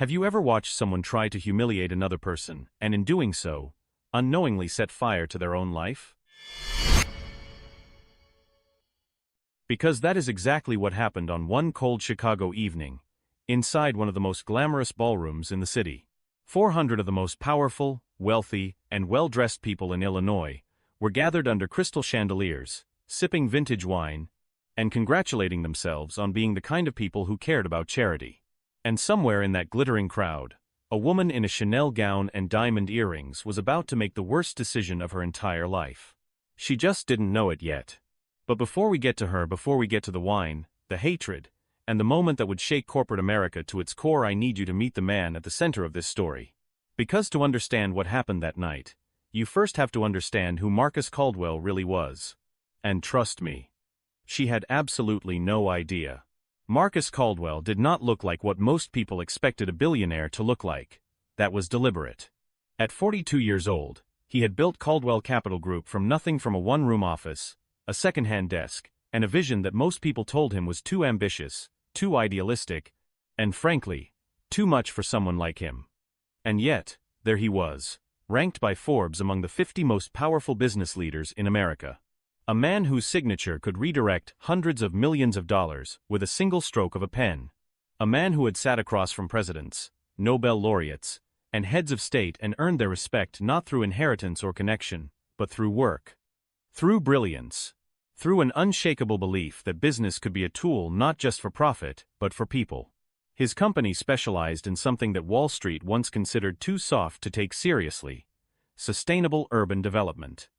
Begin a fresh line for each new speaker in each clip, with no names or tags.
Have you ever watched someone try to humiliate another person, and in doing so, unknowingly set fire to their own life? Because that is exactly what happened on one cold Chicago evening, inside one of the most glamorous ballrooms in the city. 400 of the most powerful, wealthy, and well-dressed people in Illinois were gathered under crystal chandeliers, sipping vintage wine, and congratulating themselves on being the kind of people who cared about charity. And somewhere in that glittering crowd, a woman in a Chanel gown and diamond earrings was about to make the worst decision of her entire life. She just didn't know it yet. But before we get to her, before we get to the wine, the hatred, and the moment that would shake corporate America to its core, I need you to meet the man at the center of this story. Because to understand what happened that night, you first have to understand who Marcus Caldwell really was. And trust me, she had absolutely no idea. Marcus Caldwell did not look like what most people expected a billionaire to look like. That was deliberate. At 42 years old, he had built Caldwell Capital Group from nothing, from a one-room office, a second-hand desk, and a vision that most people told him was too ambitious, too idealistic, and frankly, too much for someone like him. And yet, there he was, ranked by Forbes among the 50 most powerful business leaders in America. A man whose signature could redirect hundreds of millions of dollars with a single stroke of a pen. A man who had sat across from presidents, Nobel laureates, and heads of state and earned their respect not through inheritance or connection, but through work. Through brilliance. Through an unshakable belief that business could be a tool not just for profit, but for people. His company specialized in something that Wall Street once considered too soft to take seriously: sustainable urban development.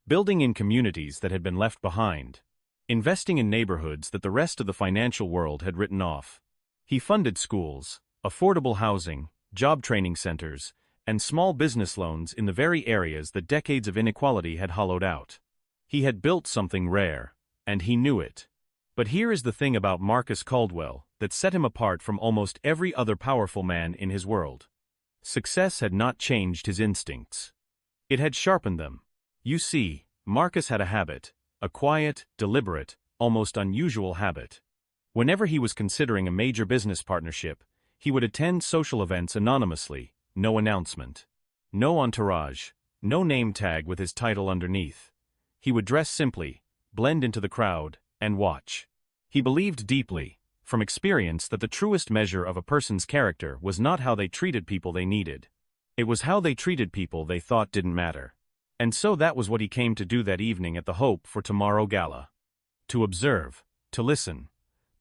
Building in communities that had been left behind. Investing in neighborhoods that the rest of the financial world had written off. He funded schools, affordable housing, job training centers, and small business loans in the very areas that decades of inequality had hollowed out. He had built something rare, and he knew it. But here is the thing about Marcus Caldwell that set him apart from almost every other powerful man in his world. Success had not changed his instincts. It had sharpened them. You see, Marcus had a habit, a quiet, deliberate, almost unusual habit. Whenever he was considering a major business partnership, he would attend social events anonymously, no announcement. No entourage, no name tag with his title underneath. He would dress simply, blend into the crowd, and watch. He believed deeply, from experience, that the truest measure of a person's character was not how they treated people they needed. It was how they treated people they thought didn't matter. And so that was what he came to do that evening at the Hope for Tomorrow Gala. To observe, to listen,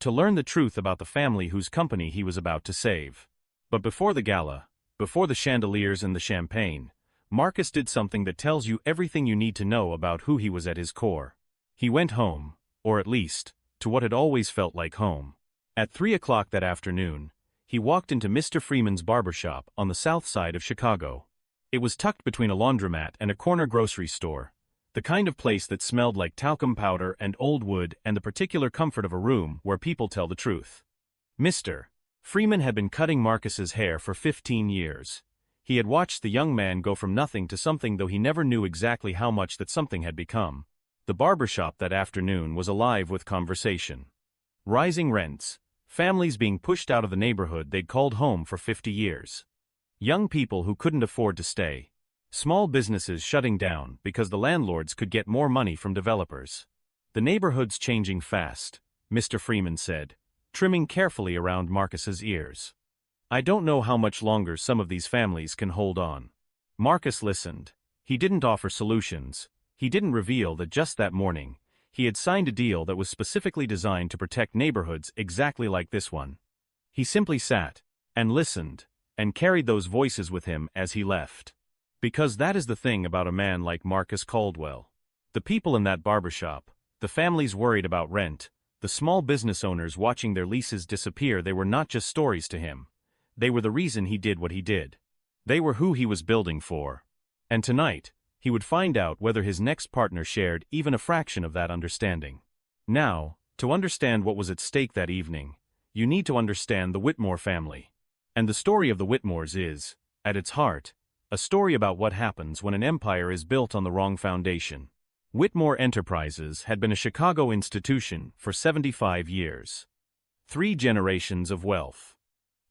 to learn the truth about the family whose company he was about to save. But before the gala, before the chandeliers and the champagne, Marcus did something that tells you everything you need to know about who he was at his core. He went home, or at least, to what had always felt like home. At 3 o'clock that afternoon, he walked into Mr. Freeman's barbershop on the south side of Chicago. It was tucked between a laundromat and a corner grocery store, the kind of place that smelled like talcum powder and old wood and the particular comfort of a room where people tell the truth. Mr. Freeman had been cutting Marcus's hair for 15 years. He had watched the young man go from nothing to something, though he never knew exactly how much that something had become. The barbershop that afternoon was alive with conversation. Rising rents, families being pushed out of the neighborhood they'd called home for 50 years. Young people who couldn't afford to stay. Small businesses shutting down because the landlords could get more money from developers. The neighborhood's changing fast, Mr. Freeman said, trimming carefully around Marcus's ears. I don't know how much longer some of these families can hold on. Marcus listened. He didn't offer solutions. He didn't reveal that just that morning, he had signed a deal that was specifically designed to protect neighborhoods exactly like this one. He simply sat and listened, and carried those voices with him as he left. Because that is the thing about a man like Marcus Caldwell. The people in that barbershop, the families worried about rent, the small business owners watching their leases disappear, they were not just stories to him. They were the reason he did what he did. They were who he was building for. And tonight, he would find out whether his next partner shared even a fraction of that understanding. Now, to understand what was at stake that evening, you need to understand the Whitmore family. And the story of the Whitmores is, at its heart, a story about what happens when an empire is built on the wrong foundation. Whitmore Enterprises had been a Chicago institution for 75 years. 3 generations of wealth.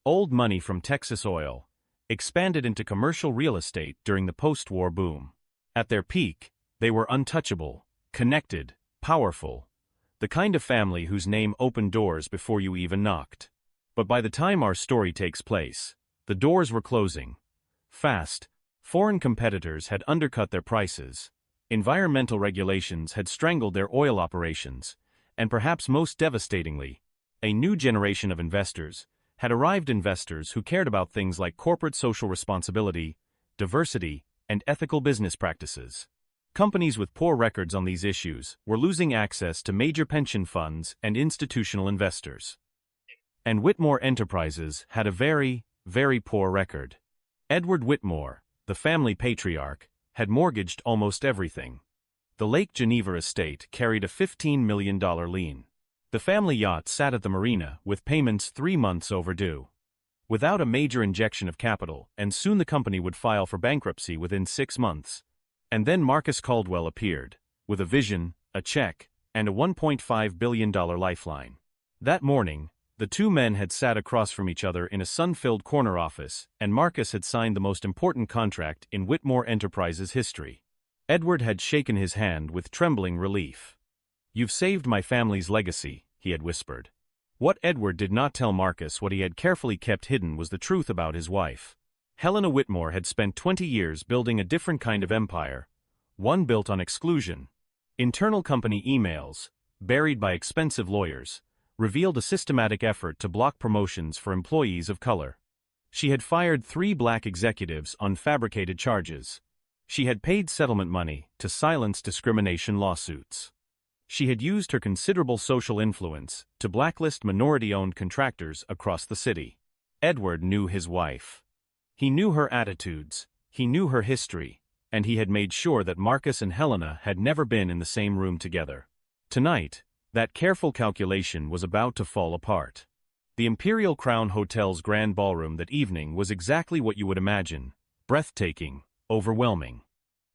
Old money from Texas oil expanded into commercial real estate during the post-war boom. At their peak, they were untouchable, connected, powerful, the kind of family whose name opened doors before you even knocked. But by the time our story takes place, the doors were closing. Fast, foreign competitors had undercut their prices, environmental regulations had strangled their oil operations, and perhaps most devastatingly, a new generation of investors had arrived, investors who cared about things like corporate social responsibility, diversity, and ethical business practices. Companies with poor records on these issues were losing access to major pension funds and institutional investors. And Whitmore Enterprises had a very, very poor record. Edward Whitmore, the family patriarch, had mortgaged almost everything. The Lake Geneva estate carried a $15 million lien. The family yacht sat at the marina with payments 3 months overdue. Without a major injection of capital, and soon the company would file for bankruptcy within 6 months. And then Marcus Caldwell appeared, with a vision, a check, and a $1.5 billion lifeline. That morning, the two men had sat across from each other in a sun-filled corner office, and Marcus had signed the most important contract in Whitmore Enterprises history. Edward had shaken his hand with trembling relief. "You've saved my family's legacy," he had whispered. What Edward did not tell Marcus, what he had carefully kept hidden, was the truth about his wife. Helena Whitmore had spent 20 years building a different kind of empire, one built on exclusion. Internal company emails, buried by expensive lawyers, revealed a systematic effort to block promotions for employees of color. She had fired 3 black executives on fabricated charges. She had paid settlement money to silence discrimination lawsuits. She had used her considerable social influence to blacklist minority-owned contractors across the city. Edward knew his wife. He knew her attitudes, he knew her history, and he had made sure that Marcus and Helena had never been in the same room together. Tonight, that careful calculation was about to fall apart. The Imperial Crown Hotel's grand ballroom that evening was exactly what you would imagine: breathtaking, overwhelming.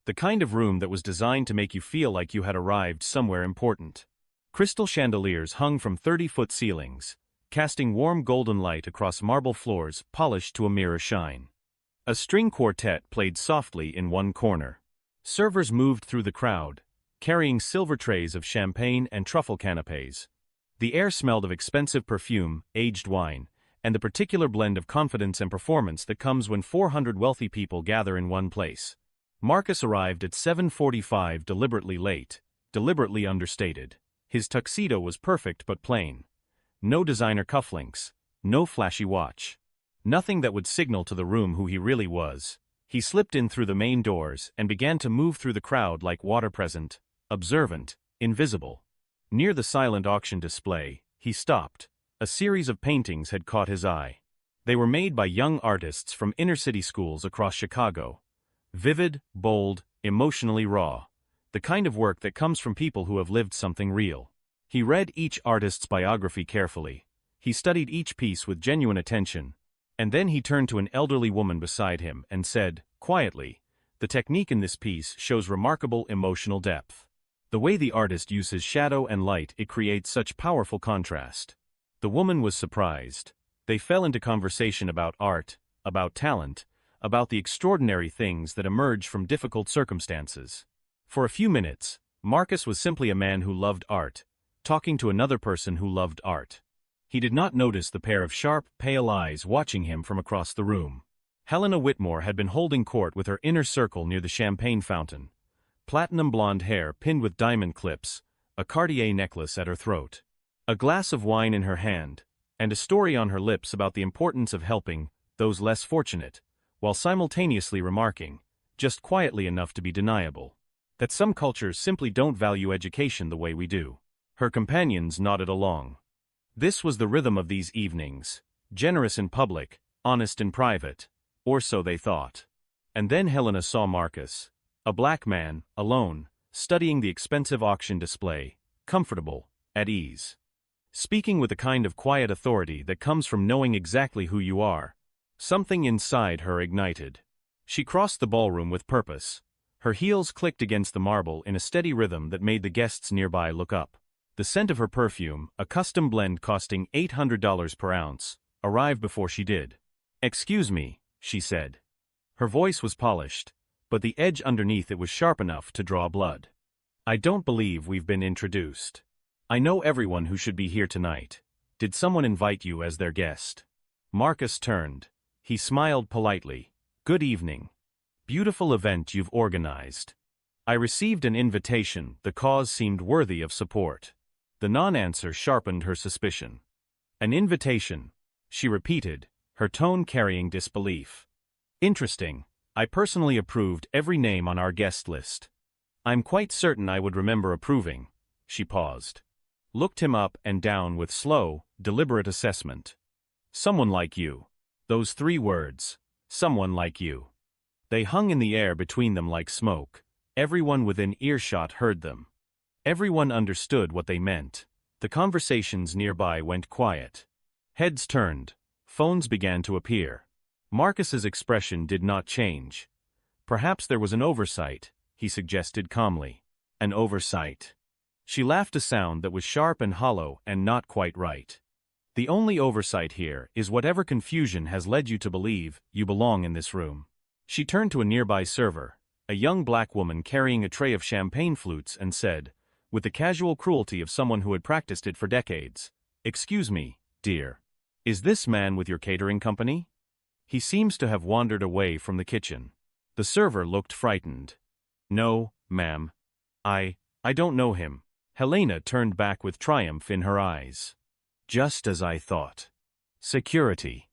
The kind of room that was designed to make you feel like you had arrived somewhere important. Crystal chandeliers hung from 30-foot ceilings, casting warm golden light across marble floors polished to a mirror shine. A string quartet played softly in one corner. Servers moved through the crowd, carrying silver trays of champagne and truffle canapes. The air smelled of expensive perfume, aged wine, and the particular blend of confidence and performance that comes when 400 wealthy people gather in one place. Marcus arrived at 7:45, deliberately late, deliberately understated. His tuxedo was perfect but plain. No designer cufflinks, no flashy watch. Nothing that would signal to the room who he really was. He slipped in through the main doors and began to move through the crowd like water, present, observant, invisible. Near the silent auction display, he stopped. A series of paintings had caught his eye. They were made by young artists from inner-city schools across Chicago. Vivid, bold, emotionally raw. The kind of work that comes from people who have lived something real. He read each artist's biography carefully. He studied each piece with genuine attention. And then he turned to an elderly woman beside him and said, quietly, "The technique in this piece shows remarkable emotional depth. The way the artist uses shadow and light, it creates such powerful contrast." The woman was surprised. They fell into conversation about art, about talent, about the extraordinary things that emerge from difficult circumstances. For a few minutes, Marcus was simply a man who loved art, talking to another person who loved art. He did not notice the pair of sharp, pale eyes watching him from across the room. Helena Whitmore had been holding court with her inner circle near the champagne fountain. Platinum blonde hair pinned with diamond clips, a Cartier necklace at her throat. A glass of wine in her hand, and a story on her lips about the importance of helping those less fortunate, while simultaneously remarking, just quietly enough to be deniable, that some cultures simply don't value education the way we do. Her companions nodded along. This was the rhythm of these evenings, generous in public, honest in private, or so they thought. And then Helena saw Marcus, a black man, alone, studying the expensive auction display, comfortable, at ease. Speaking with the kind of quiet authority that comes from knowing exactly who you are. Something inside her ignited. She crossed the ballroom with purpose. Her heels clicked against the marble in a steady rhythm that made the guests nearby look up. The scent of her perfume, a custom blend costing $800 per ounce, arrive before she did. "Excuse me," she said. Her voice was polished, but the edge underneath it was sharp enough to draw blood. "I don't believe we've been introduced. I know everyone who should be here tonight. Did someone invite you as their guest?" Marcus turned. He smiled politely. "Good evening. Beautiful event you've organized. I received an invitation. The cause seemed worthy of support." The non-answer sharpened her suspicion. "An invitation," she repeated, her tone carrying disbelief. "Interesting. I personally approved every name on our guest list." "I'm quite certain I would remember approving." She paused. Looked him up and down with slow, deliberate assessment. "Someone like you." Those 3 words. Someone like you. They hung in the air between them like smoke. Everyone within earshot heard them. Everyone understood what they meant. The conversations nearby went quiet. Heads turned. Phones began to appear. Marcus's expression did not change. "Perhaps there was an oversight," he suggested calmly. "An oversight." She laughed a sound that was sharp and hollow and not quite right. "The only oversight here is whatever confusion has led you to believe you belong in this room." She turned to a nearby server, a young black woman carrying a tray of champagne flutes, and said, with the casual cruelty of someone who had practiced it for decades, "Excuse me, dear. Is this man with your catering company? He seems to have wandered away from the kitchen." The server looked frightened. "No, ma'am. I don't know him." Helena turned back with triumph in her eyes. "Just as I thought. Security."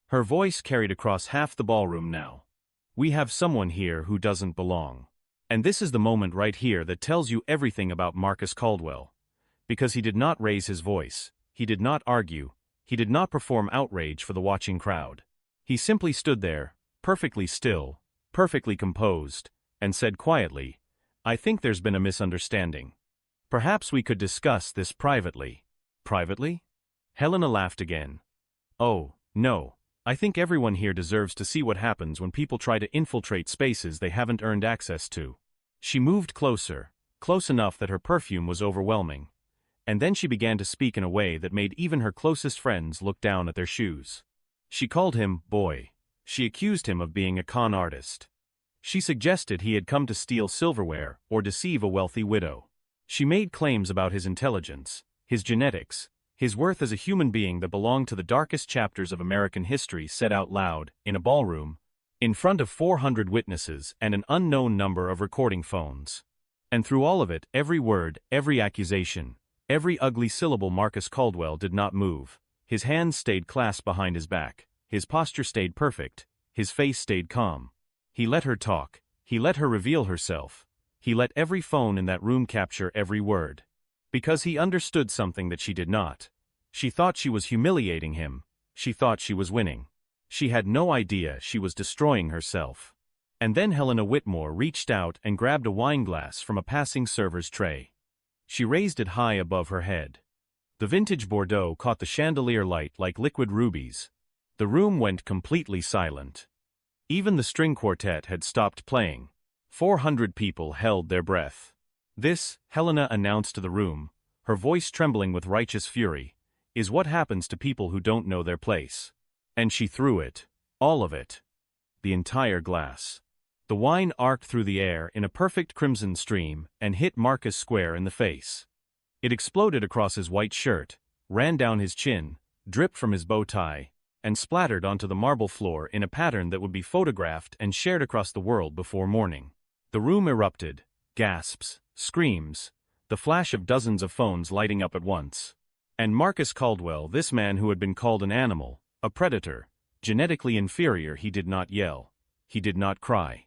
Her voice carried across half the ballroom now. "We have someone here who doesn't belong. And this is the moment right here that tells you everything about Marcus Caldwell. Because he did not raise his voice, he did not argue, he did not perform outrage for the watching crowd. He simply stood there, perfectly still, perfectly composed, and said quietly, 'I think there's been a misunderstanding. Perhaps we could discuss this privately.'" "Privately?" Helena laughed again. "Oh, no. I think everyone here deserves to see what happens when people try to infiltrate spaces they haven't earned access to." She moved closer, close enough that her perfume was overwhelming. And then she began to speak in a way that made even her closest friends look down at their shoes. She called him boy. She accused him of being a con artist. She suggested he had come to steal silverware or deceive a wealthy widow. She made claims about his intelligence, his genetics, his worth as a human being that belonged to the darkest chapters of American history, said out loud, in a ballroom, in front of 400 witnesses and an unknown number of recording phones. And through all of it, every word, every accusation, every ugly syllable, Marcus Caldwell did not move. His hands stayed clasped behind his back, his posture stayed perfect, his face stayed calm. He let her talk, he let her reveal herself, he let every phone in that room capture every word. Because he understood something that she did not. She thought she was humiliating him, she thought she was winning. She had no idea she was destroying herself. And then Helena Whitmore reached out and grabbed a wine glass from a passing server's tray. She raised it high above her head. The vintage Bordeaux caught the chandelier light like liquid rubies. The room went completely silent. Even the string quartet had stopped playing. 400 people held their breath. "This," Helena announced to the room, her voice trembling with righteous fury, "is what happens to people who don't know their place." And she threw it. All of it. The entire glass. The wine arced through the air in a perfect crimson stream and hit Marcus square in the face. It exploded across his white shirt, ran down his chin, dripped from his bow tie, and splattered onto the marble floor in a pattern that would be photographed and shared across the world before morning. The room erupted. Gasps, screams, the flash of dozens of phones lighting up at once. And Marcus Caldwell, this man who had been called an animal, a predator, genetically inferior, he did not yell. He did not cry.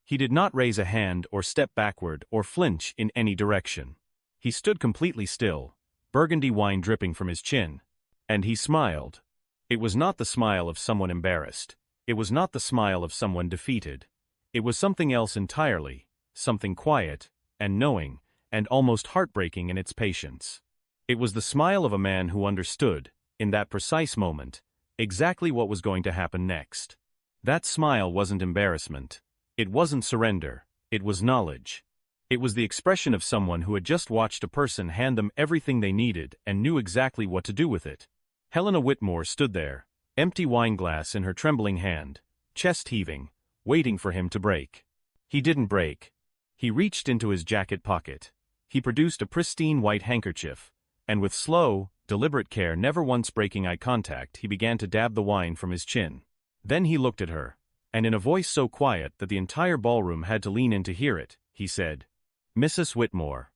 He did not raise a hand or step backward or flinch in any direction. He stood completely still, burgundy wine dripping from his chin. And he smiled. It was not the smile of someone embarrassed. It was not the smile of someone defeated. It was something else entirely, something quiet, and knowing, and almost heartbreaking in its patience. It was the smile of a man who understood, in that precise moment, exactly what was going to happen next. That smile wasn't embarrassment. It wasn't surrender. It was knowledge. It was the expression of someone who had just watched a person hand them everything they needed and knew exactly what to do with it. Helena Whitmore stood there, empty wine glass in her trembling hand, chest heaving, waiting for him to break. He didn't break. He reached into his jacket pocket. He produced a pristine white handkerchief, and with slow, deliberate care, never once breaking eye contact, he began to dab the wine from his chin. Then he looked at her, and in a voice so quiet that the entire ballroom had to lean in to hear it, he said, "Mrs. Whitmore,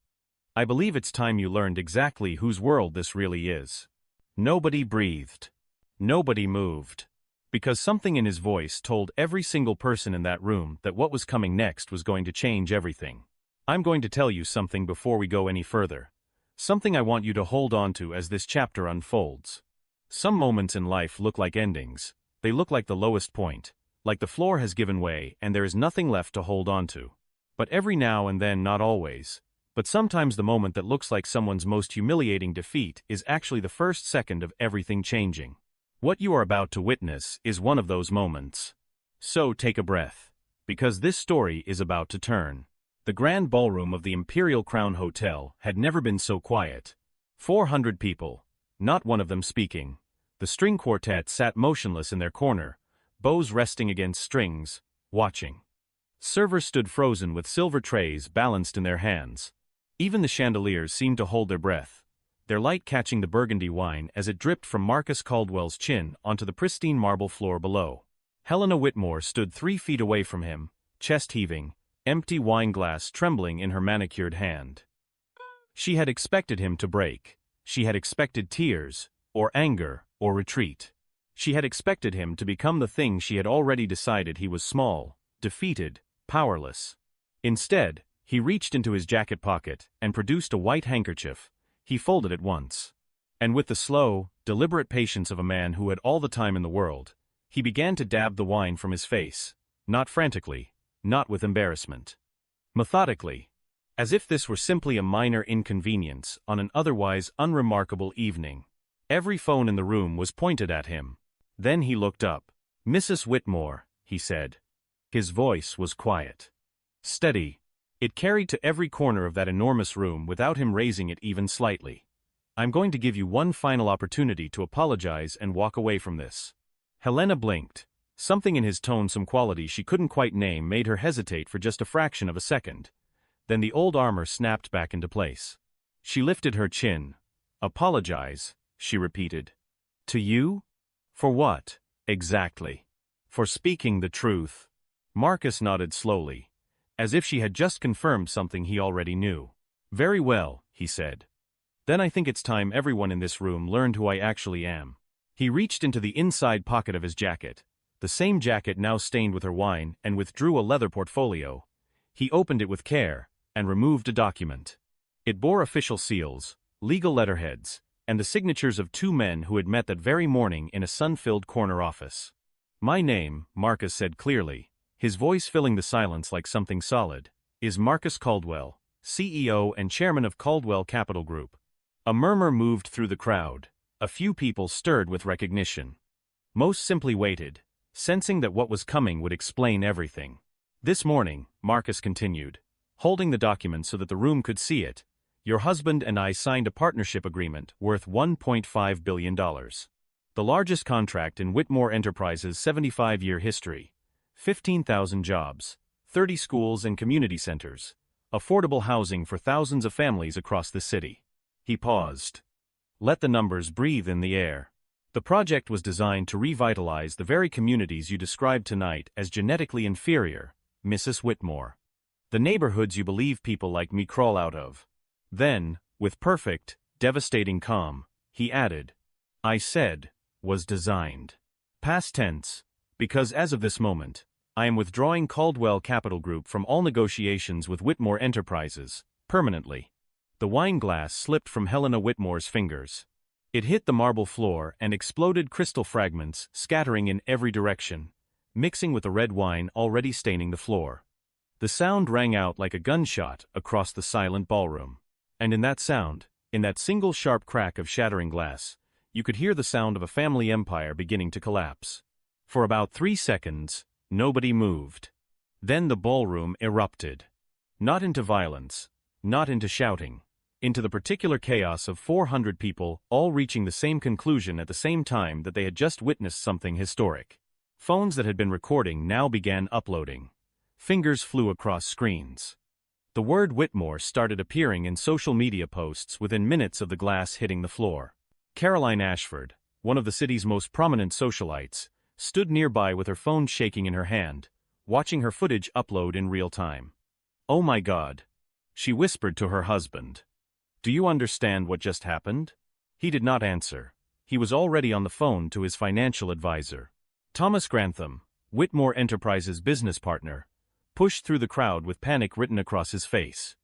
I believe it's time you learned exactly whose world this really is." Nobody breathed. Nobody moved. Because something in his voice told every single person in that room that what was coming next was going to change everything. I'm going to tell you something before we go any further. Something I want you to hold on to as this chapter unfolds. Some moments in life look like endings. They look like the lowest point, like the floor has given way and there is nothing left to hold on to. But every now and then, not always, but sometimes the moment that looks like someone's most humiliating defeat is actually the first second of everything changing. What you are about to witness is one of those moments. So take a breath, because this story is about to turn. The grand ballroom of the Imperial Crown Hotel had never been so quiet. 400 people, not one of them speaking. The string quartet sat motionless in their corner, bows resting against strings, watching. Servers stood frozen with silver trays balanced in their hands. Even the chandeliers seemed to hold their breath, their light catching the burgundy wine as it dripped from Marcus Caldwell's chin onto the pristine marble floor below. Helena Whitmore stood 3 feet away from him, chest heaving, empty wine glass trembling in her manicured hand. She had expected him to break. She had expected tears, or anger, or retreat. She had expected him to become the thing she had already decided he was: small, defeated, powerless. Instead, he reached into his jacket pocket and produced a white handkerchief. He folded it once. And with the slow, deliberate patience of a man who had all the time in the world, he began to dab the wine from his face, not frantically, not with embarrassment. Methodically, as if this were simply a minor inconvenience on an otherwise unremarkable evening. Every phone in the room was pointed at him. Then he looked up. "Mrs. Whitmore," he said. His voice was quiet, steady. It carried to every corner of that enormous room without him raising it even slightly. "I'm going to give you one final opportunity to apologize and walk away from this." Helena blinked. Something in his tone, some quality she couldn't quite name, made her hesitate for just a fraction of a second. Then the old armor snapped back into place. She lifted her chin. "Apologize," she repeated. "To you? For what, exactly?" "For speaking the truth." Marcus nodded slowly, as if she had just confirmed something he already knew. "Very well," he said. "Then I think it's time everyone in this room learned who I actually am." He reached into the inside pocket of his jacket, the same jacket now stained with her wine, and withdrew a leather portfolio. He opened it with care, and removed a document. It bore official seals, legal letterheads, and the signatures of 2 men who had met that very morning in a sun-filled corner office. "My name," Marcus said clearly, his voice filling the silence like something solid, "is Marcus Caldwell, CEO and chairman of Caldwell Capital Group." A murmur moved through the crowd. A few people stirred with recognition. Most simply waited, sensing that what was coming would explain everything. "This morning," Marcus continued, holding the document so that the room could see it, "your husband and I signed a partnership agreement worth $1.5 billion. The largest contract in Whitmore Enterprises' 75-year history. 15,000 jobs, 30 schools and community centers, affordable housing for thousands of families across the city." He paused. Let the numbers breathe in the air. "The project was designed to revitalize the very communities you described tonight as genetically inferior, Mrs. Whitmore. The neighborhoods you believe people like me crawl out of." Then, with perfect, devastating calm, he added, "I said, was designed. Past tense, because as of this moment, I am withdrawing Caldwell Capital Group from all negotiations with Whitmore Enterprises, permanently." The wine glass slipped from Helena Whitmore's fingers. It hit the marble floor and exploded, crystal fragments scattering in every direction, mixing with the red wine already staining the floor. The sound rang out like a gunshot across the silent ballroom. And in that sound, in that single sharp crack of shattering glass, you could hear the sound of a family empire beginning to collapse. For about 3 seconds, nobody moved. Then the ballroom erupted. Not into violence, not into shouting. into the particular chaos of 400 people, all reaching the same conclusion at the same time that they had just witnessed something historic. Phones that had been recording now began uploading. Fingers flew across screens. The word Whitmore started appearing in social media posts within minutes of the glass hitting the floor. Caroline Ashford, one of the city's most prominent socialites, stood nearby with her phone shaking in her hand, watching her footage upload in real time. "Oh my God," she whispered to her husband. "Do you understand what just happened?" He did not answer. He was already on the phone to his financial advisor. Thomas Grantham, Whitmore Enterprises' business partner, pushed through the crowd with panic written across his face.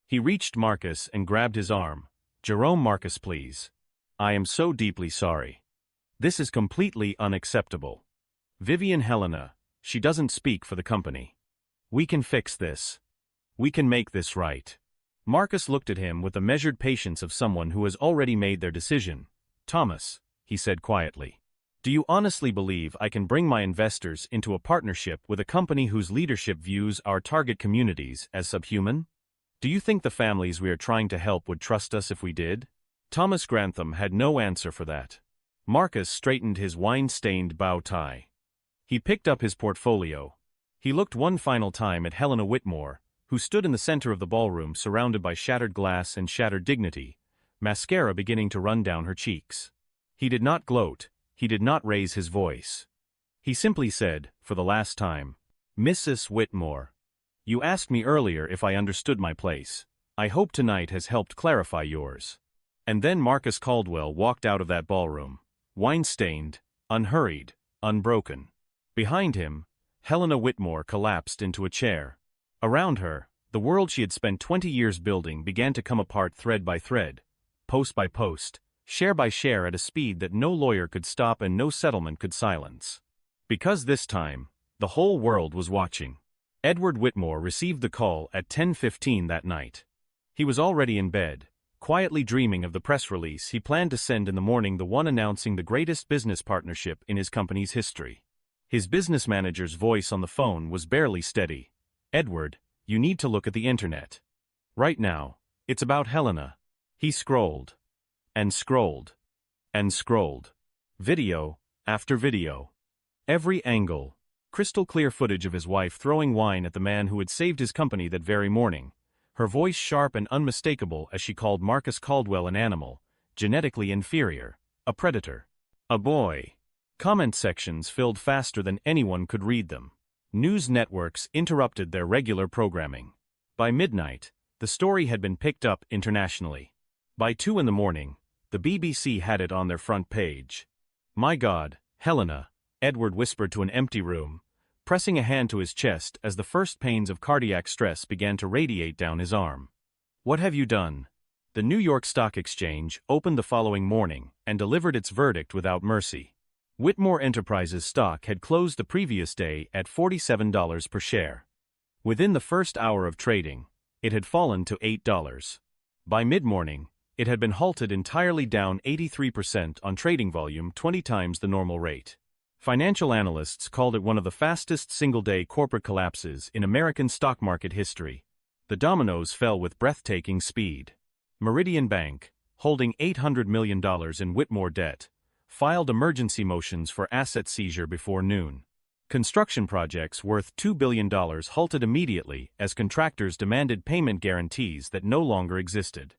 He reached Marcus and grabbed his arm. "Jerome Marcus, please. I am so deeply sorry. This is completely unacceptable. Vivian Helena, she doesn't speak for the company. We can fix this. We can make this right." Marcus looked at him with the measured patience of someone who has already made their decision. "Thomas," he said quietly, "do you honestly believe I can bring my investors into a partnership with a company whose leadership views our target communities as subhuman? Do you think the families we are trying to help would trust us if we did?" Thomas Grantham had no answer for that. Marcus straightened his wine-stained bow tie. He picked up his portfolio. He looked one final time at Helena Whitmore, who stood in the center of the ballroom surrounded by shattered glass and shattered dignity, mascara beginning to run down her cheeks. He did not gloat. He did not raise his voice. He simply said, for the last time, "Mrs. Whitmore, you asked me earlier if I understood my place. I hope tonight has helped clarify yours." And then Marcus Caldwell walked out of that ballroom, wine-stained, unhurried, unbroken. Behind him, Helena Whitmore collapsed into a chair. Around her, the world she had spent 20 years building began to come apart thread by thread, post by post, share by share at a speed that no lawyer could stop and no settlement could silence. Because this time, the whole world was watching. Edward Whitmore received the call at 10:15 that night. He was already in bed, quietly dreaming of the press release he planned to send in the morning, the one announcing the greatest business partnership in his company's history. His business manager's voice on the phone was barely steady. "Edward, you need to look at the internet. Right now, it's about Helena." He scrolled. And scrolled. And scrolled. Video after video. Every angle. Crystal clear footage of his wife throwing wine at the man who had saved his company that very morning. Her voice sharp and unmistakable as she called Marcus Caldwell an animal, genetically inferior, a predator, a boy. Comment sections filled faster than anyone could read them. News networks interrupted their regular programming. By midnight, the story had been picked up internationally. By 2 in the morning, the BBC had it on their front page. "My God, Helena," Edward whispered to an empty room, pressing a hand to his chest as the first pains of cardiac stress began to radiate down his arm. "What have you done?" The New York Stock Exchange opened the following morning and delivered its verdict without mercy. Whitmore Enterprises stock had closed the previous day at $47 per share. Within the first hour of trading, it had fallen to $8. By mid-morning, it had been halted entirely, down 83% on trading volume, 20 times the normal rate. Financial analysts called it one of the fastest single-day corporate collapses in American stock market history. The dominoes fell with breathtaking speed. Meridian Bank, holding $800 million in Whitmore debt, filed emergency motions for asset seizure before noon. Construction projects worth $2 billion halted immediately as contractors demanded payment guarantees that no longer existed.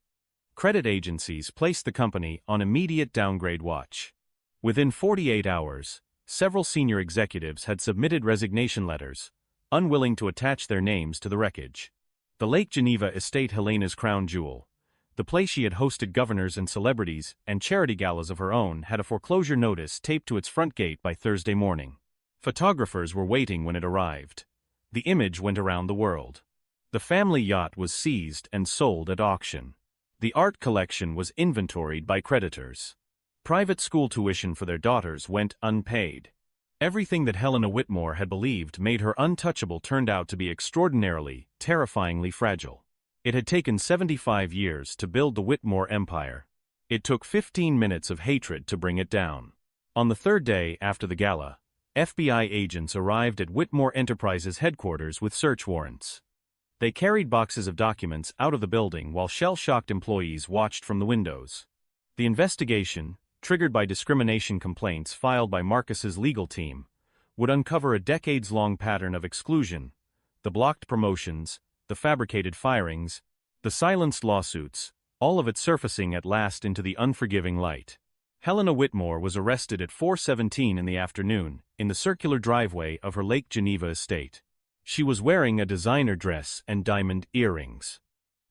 Credit agencies placed the company on immediate downgrade watch. Within 48 hours, several senior executives had submitted resignation letters, unwilling to attach their names to the wreckage. The Lake Geneva estate, Helena's crown jewel, the place she had hosted governors and celebrities and charity galas of her own, had a foreclosure notice taped to its front gate by Thursday morning. Photographers were waiting when it arrived. The image went around the world. The family yacht was seized and sold at auction. The art collection was inventoried by creditors. Private school tuition for their daughters went unpaid. Everything that Helena Whitmore had believed made her untouchable turned out to be extraordinarily, terrifyingly fragile. It had taken 75 years to build the Whitmore empire. It took 15 minutes of hatred to bring it down. On the third day after the gala, FBI agents arrived at Whitmore Enterprises headquarters with search warrants. They carried boxes of documents out of the building while shell-shocked employees watched from the windows. The investigation, triggered by discrimination complaints filed by Marcus's legal team, would uncover a decades-long pattern of exclusion: the blocked promotions, the fabricated firings, the silenced lawsuits, all of it surfacing at last into the unforgiving light. Helena Whitmore was arrested at 4:17 in the afternoon, in the circular driveway of her Lake Geneva estate. She was wearing a designer dress and diamond earrings.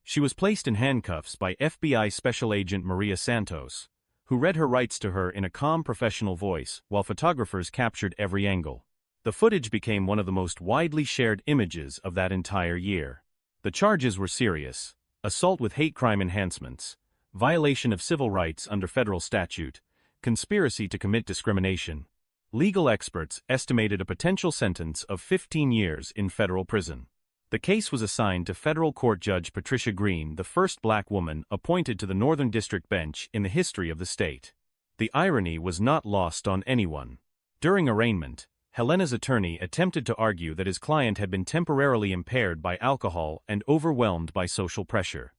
She was placed in handcuffs by FBI Special Agent Maria Santos, who read her rights to her in a calm professional voice while photographers captured every angle. The footage became one of the most widely shared images of that entire year. The charges were serious: assault with hate crime enhancements, violation of civil rights under federal statute, conspiracy to commit discrimination. Legal experts estimated a potential sentence of 15 years in federal prison. The case was assigned to federal court judge Patricia Green, the first black woman appointed to the Northern District Bench in the history of the state. The irony was not lost on anyone. During arraignment, Helena's attorney attempted to argue that his client had been temporarily impaired by alcohol and overwhelmed by social pressure.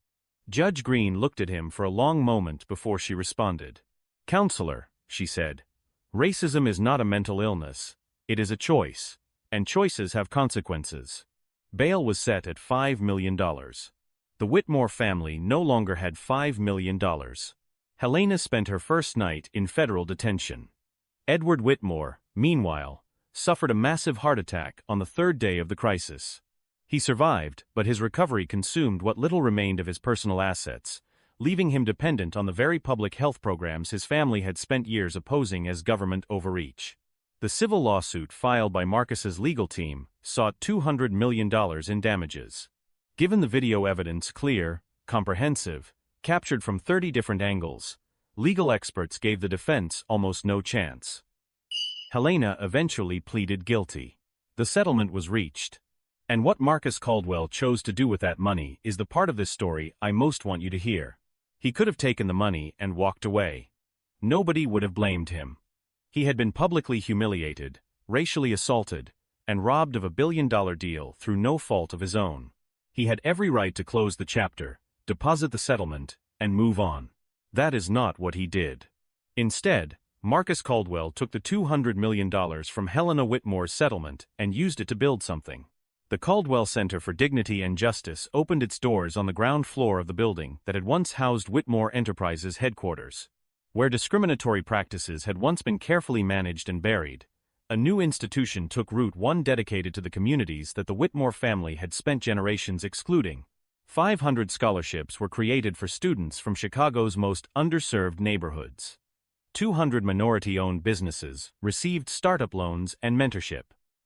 Judge Green looked at him for a long moment before she responded. "Counselor," she said, "racism is not a mental illness. It is a choice, and choices have consequences." Bail was set at $5 million. The Whitmore family no longer had $5 million. Helena spent her first night in federal detention. Edward Whitmore, meanwhile, suffered a massive heart attack on the third day of the crisis. He survived, but his recovery consumed what little remained of his personal assets, leaving him dependent on the very public health programs his family had spent years opposing as government overreach. The civil lawsuit filed by Marcus's legal team sought $200 million in damages. Given the video evidence clear, comprehensive, captured from 30 different angles, legal experts gave the defense almost no chance. Helena eventually pleaded guilty. The settlement was reached. And what Marcus Caldwell chose to do with that money is the part of this story I most want you to hear. He could have taken the money and walked away. Nobody would have blamed him. He had been publicly humiliated, racially assaulted, and robbed of a billion-dollar deal through no fault of his own. He had every right to close the chapter, deposit the settlement, and move on. That is not what he did. Instead, Marcus Caldwell took the $200 million from Helena Whitmore's settlement and used it to build something. The Caldwell Center for Dignity and Justice opened its doors on the ground floor of the building that had once housed Whitmore Enterprises headquarters. Where discriminatory practices had once been carefully managed and buried, a new institution took root, one dedicated to the communities that the Whitmore family had spent generations excluding. 500 scholarships were created for students from Chicago's most underserved neighborhoods. 200 minority-owned businesses received startup loans and mentorship.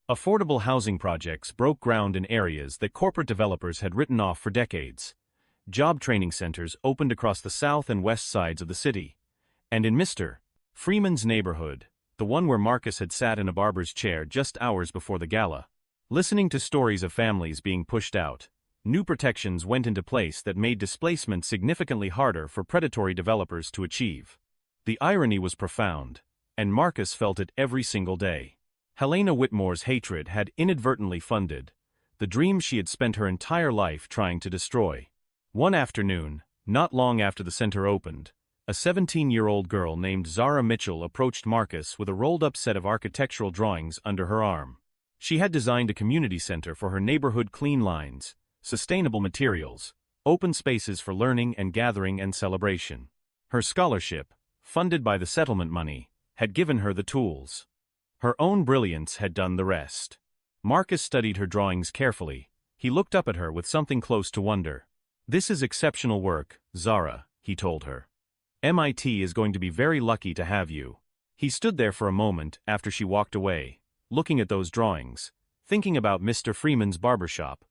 Affordable housing projects broke ground in areas that corporate developers had written off for decades. Job training centers opened across the south and west sides of the city. And in Mr. Freeman's neighborhood, the one where Marcus had sat in a barber's chair just hours before the gala, listening to stories of families being pushed out, new protections went into place that made displacement significantly harder for predatory developers to achieve. The irony was profound, and Marcus felt it every single day. Helena Whitmore's hatred had inadvertently funded the dreams she had spent her entire life trying to destroy. One afternoon, not long after the center opened, a 17-year-old girl named Zara Mitchell approached Marcus with a rolled-up set of architectural drawings under her arm. She had designed a community center for her neighborhood: clean lines, sustainable materials, open spaces for learning and gathering and celebration. Her scholarship, funded by the settlement money, had given her the tools. Her own brilliance had done the rest. Marcus studied her drawings carefully. He looked up at her with something close to wonder. "This is exceptional work, Zara," he told her. "MIT is going to be very lucky to have you." He stood there for a moment after she walked away, looking at those drawings, thinking about Mr. Freeman's barbershop,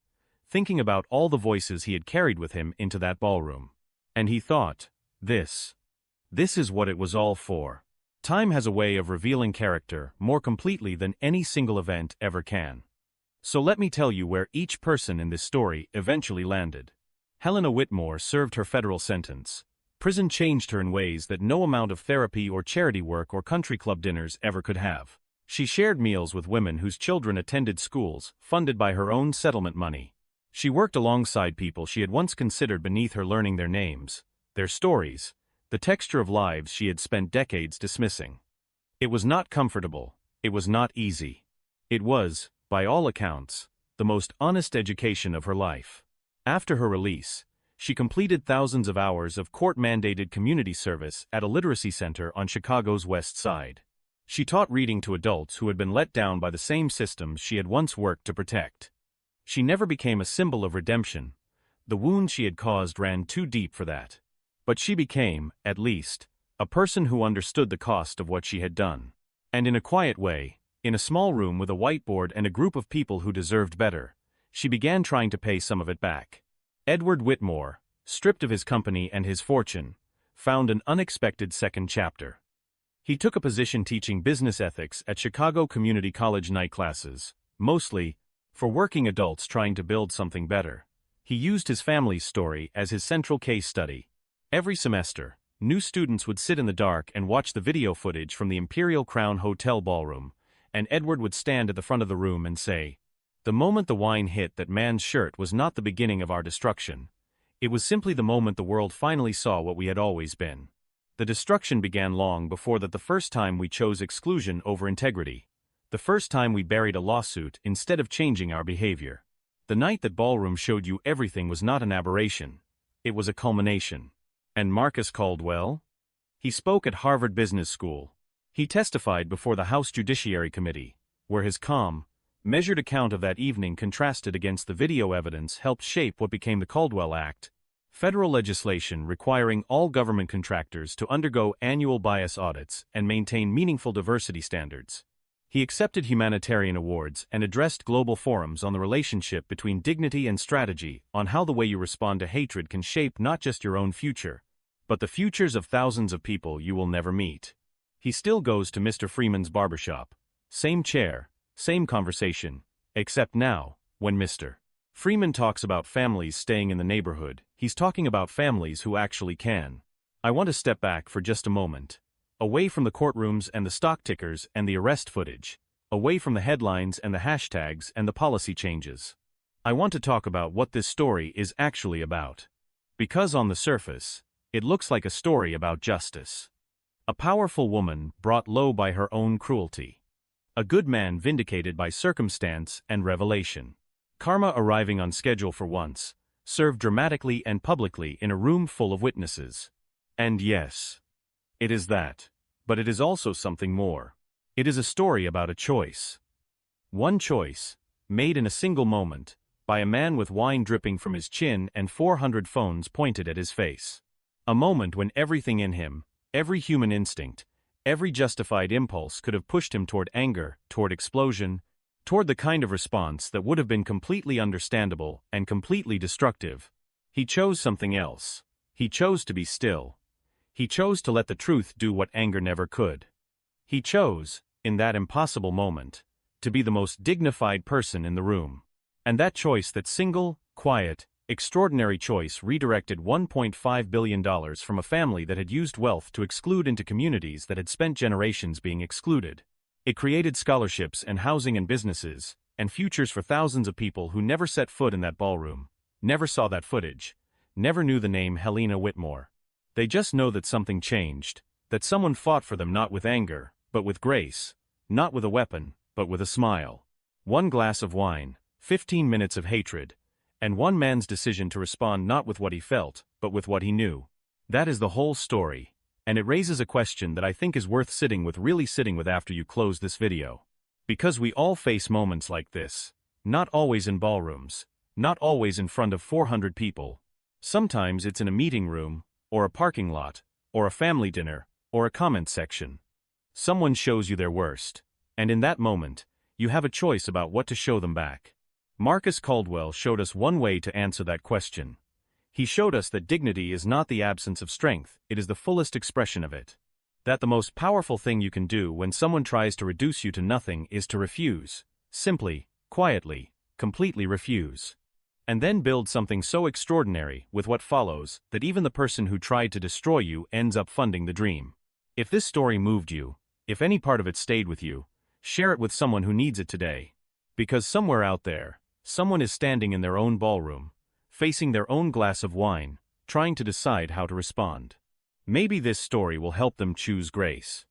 thinking about all the voices he had carried with him into that ballroom. And he thought, this is what it was all for. Time has a way of revealing character more completely than any single event ever can. So let me tell you where each person in this story eventually landed. Helena Whitmore served her federal sentence. Prison changed her in ways that no amount of therapy or charity work or country club dinners ever could have. She shared meals with women whose children attended schools funded by her own settlement money. She worked alongside people she had once considered beneath her, learning their names, their stories, the texture of lives she had spent decades dismissing. It was not comfortable, it was not easy. It was, by all accounts, the most honest education of her life. After her release, she completed thousands of hours of court-mandated community service at a literacy center on Chicago's West Side. She taught reading to adults who had been let down by the same systems she had once worked to protect. She never became a symbol of redemption. The wound she had caused ran too deep for that. But she became, at least, a person who understood the cost of what she had done. And in a quiet way, in a small room with a whiteboard and a group of people who deserved better, she began trying to pay some of it back. Edward Whitmore, stripped of his company and his fortune, found an unexpected second chapter. He took a position teaching business ethics at Chicago Community College night classes, mostly for working adults trying to build something better. He used his family's story as his central case study. Every semester, new students would sit in the dark and watch the video footage from the Imperial Crown Hotel ballroom, and Edward would stand at the front of the room and say, "The moment the wine hit that man's shirt was not the beginning of our destruction. It was simply the moment the world finally saw what we had always been. The destruction began long before that, the first time we chose exclusion over integrity. The first time we buried a lawsuit instead of changing our behavior. The night that ballroom showed you everything was not an aberration. It was a culmination." And Marcus Caldwell? He spoke at Harvard Business School. He testified before the House Judiciary Committee, where his calm, measured account of that evening contrasted against the video evidence helped shape what became the Caldwell Act, federal legislation requiring all government contractors to undergo annual bias audits and maintain meaningful diversity standards. He accepted humanitarian awards and addressed global forums on the relationship between dignity and strategy, on how the way you respond to hatred can shape not just your own future, but the futures of thousands of people you will never meet. He still goes to Mr. Freeman's barbershop. Same chair, same conversation, except now, when Mr. Freeman talks about families staying in the neighborhood, he's talking about families who actually can. I want to step back for just a moment. Away from the courtrooms and the stock tickers and the arrest footage. Away from the headlines and the hashtags and the policy changes. I want to talk about what this story is actually about. Because on the surface, it looks like a story about justice. A powerful woman brought low by her own cruelty. A good man vindicated by circumstance and revelation. Karma arriving on schedule for once, served dramatically and publicly in a room full of witnesses. And yes, it is that. But it is also something more. It is a story about a choice. One choice, made in a single moment, by a man with wine dripping from his chin and 400 phones pointed at his face. A moment when everything in him, every human instinct, every justified impulse could have pushed him toward anger, toward explosion, toward the kind of response that would have been completely understandable and completely destructive. He chose something else. He chose to be still. He chose to let the truth do what anger never could. He chose, in that impossible moment, to be the most dignified person in the room. And that choice, that single, quiet, extraordinary choice, redirected $1.5 billion from a family that had used wealth to exclude into communities that had spent generations being excluded. It created scholarships and housing and businesses, and futures for thousands of people who never set foot in that ballroom, never saw that footage, never knew the name Helena Whitmore. They just know that something changed, that someone fought for them not with anger, but with grace, not with a weapon, but with a smile. One glass of wine, 15 minutes of hatred, and one man's decision to respond not with what he felt, but with what he knew. That is the whole story. And it raises a question that I think is worth really sitting with after you close this video. Because we all face moments like this. Not always in ballrooms. Not always in front of 400 people. Sometimes it's in a meeting room, or a parking lot, or a family dinner, or a comment section. Someone shows you their worst. And in that moment, you have a choice about what to show them back. Marcus Caldwell showed us one way to answer that question. He showed us that dignity is not the absence of strength, it is the fullest expression of it. That the most powerful thing you can do when someone tries to reduce you to nothing is to refuse. Simply, quietly, completely refuse. And then build something so extraordinary with what follows that even the person who tried to destroy you ends up funding the dream. If this story moved you, if any part of it stayed with you, share it with someone who needs it today. Because somewhere out there, Someone is standing in their own ballroom, facing their own glass of wine, trying to decide how to respond. Maybe this story will help them choose grace.